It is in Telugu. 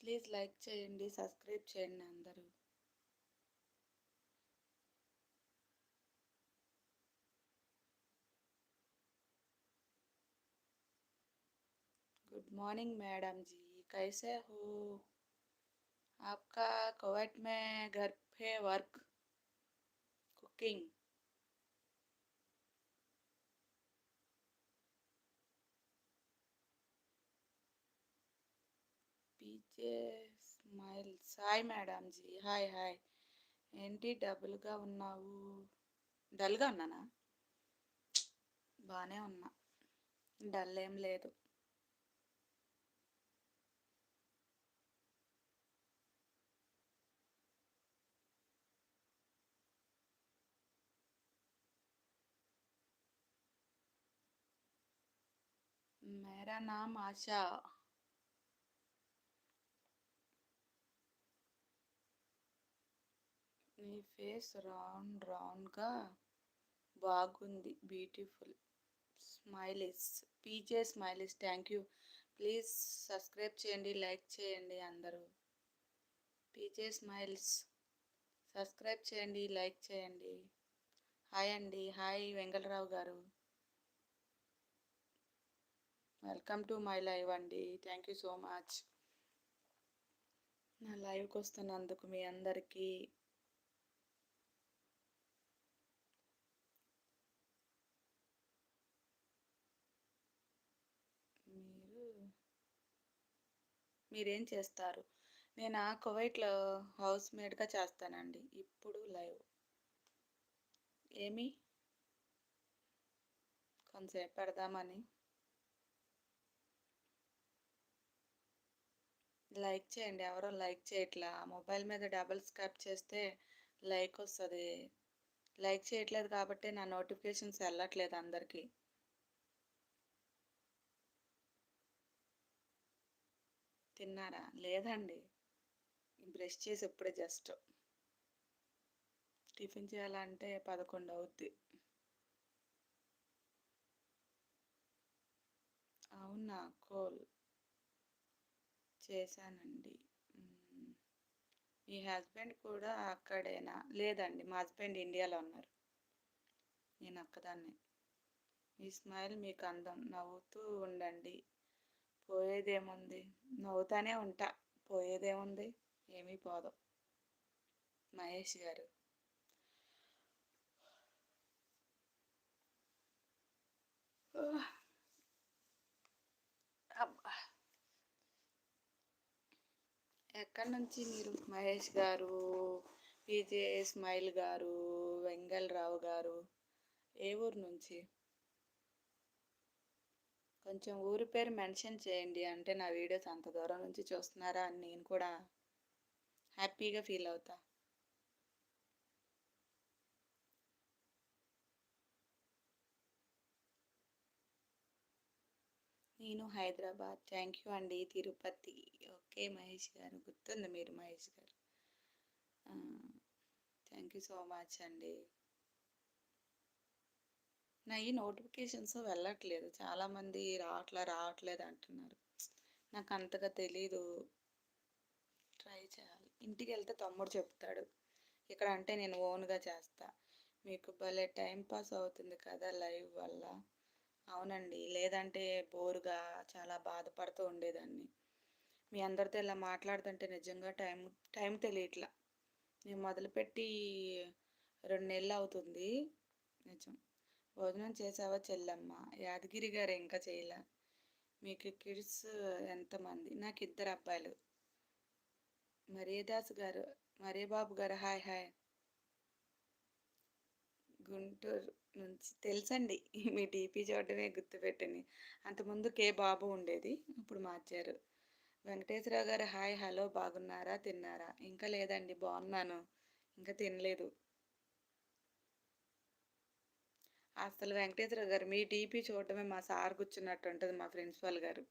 ప్లీజ్ లైక్ చేయండి, సబ్స్క్రైబ్ చేయండి అందరూ. गुड मॉर्निंग मैडम जी, कैसे हो? आपका कुवैत में घर पे work cooking PJ smiles. Hi madam ji. Hi hi. ఏంటి డబుల్గా ఉన్నావు? డల్గా ఉన్నానా? బాగానే ఉన్నా, డల్ ఏం లేదు. మేరా నామ్ ఆశా. నీ ఫేస్ రౌండ్గా బాగుంది, beautiful smileys. PJ smileys, thank you. Please subscribe చేయండి, లైక్ చేయండి అందరూ. పీజే స్మైల్స్, సబ్స్క్రైబ్ చేయండి, లైక్ చేయండి. హాయ్ అండి. హాయ్ వెంకటరావు గారు, వెల్కమ్ టు మై లైవ్ అండి. థ్యాంక్ యూ సో మచ్ నా లైవ్కి వస్తున్నందుకు మీ అందరికీ. మీరేం చేస్తారు? నేను కువైట్లో హౌస్ మేడ్గా చేస్తానండి. ఇప్పుడు లైవ్ ఏమి కొంతసేపు పెడదామని. లైక్ చేయండి, ఎవరో లైక్ చేయట్లా. మొబైల్ మీద డబుల్ స్కాప్ చేస్తే లైక్ వస్తుంది. లైక్ చేయట్లేదు కాబట్టి నా నోటిఫికేషన్స్ వెళ్ళట్లేదు అందరికీ. తిన్నారా? లేదండి, బ్రష్ చేసి ఇప్పుడే జస్ట్. టిఫిన్ చేయాలంటే 11 అవుద్ది. అవునా? కోల్ చేశానండి. మీ హస్బెండ్ కూడా అక్కడేనా? లేదండి, మా హస్బెండ్ ఇండియాలో ఉన్నారు, నేను ఒక్కదాన్నే. మీ స్మైల్ మీకు అందం, నవ్వుతూ ఉండండి, పోయేదేముంది. నవ్వుతానే ఉంటా, పోయేదేముంది, ఏమీ పోదు. మహేష్ గారు, అబ్బా. ఎక్కడి నుంచి మీరు? మహేష్ గారు, పీజే స్మైల్ గారు, వెంగళరావు గారు, ఏ ఊరు నుంచి? కొంచెం ఊరి పేరు మెన్షన్ చేయండి, అంటే నా వీడియోస్ అంత దూరం నుంచి చూస్తున్నారా అని నేను కూడా హ్యాపీగా ఫీల్ అవుతా. నేను హైదరాబాద్. థ్యాంక్ యూ అండి. తిరుపతి. ఓకే మహేష్ గారు, గుర్తుంది మీరు మహేష్ గారు. థ్యాంక్ యూ సో మచ్ అండి. నా ఈ నోటిఫికేషన్స్ వెళ్ళట్లేదు, చాలామంది రావట్లేదు అంటున్నారు. నాకు అంతగా తెలీదు, ట్రై చేయాలి. ఇంటికి వెళ్తే తమ్ముడు చెప్తాడు. ఇక్కడ అంటే నేను ఓన్గా చేస్తా. మీకు భలే టైం పాస్ అవుతుంది కదా లైవ్ వల్ల. అవునండి, లేదంటే బోరుగా చాలా బాధపడుతూ ఉండేదాన్ని. మీ అందరితో ఇలా మాట్లాడుతుంటే నిజంగా టైం టైం తెలియట్లా. నేను మొదలుపెట్టి 2 నెలలు అవుతుంది. నిజం. భోజనం చేసావా చెల్లమ్మ? యాదగిరి గారు ఇంకా చేయలే. మీకు కిడ్స్ ఎంతమంది? నాకు 2 అబ్బాయిలు. మరియదాస్ గారు, మరియబాబు గారు, హాయ్ హాయ్. గుంటూరు నుంచి తెలుసండి, మీ డీపీ చూడటమే గుర్తుపెట్టండి. అంతకుముందు కే బాబు ఉండేది, ఇప్పుడు మార్చారు. వెంకటేశ్వరరావు గారు, హాయ్ హలో, బాగున్నారా? తిన్నారా? ఇంకా లేదండి, బాగున్నాను, ఇంకా తినలేదు. అసలు వెంకటేశ్వర గారు, మీ డీపీ చూడటమే మా సార్ కూర్చున్నట్టు ఉంటుంది, మా ప్రిన్సిపల్ గారు.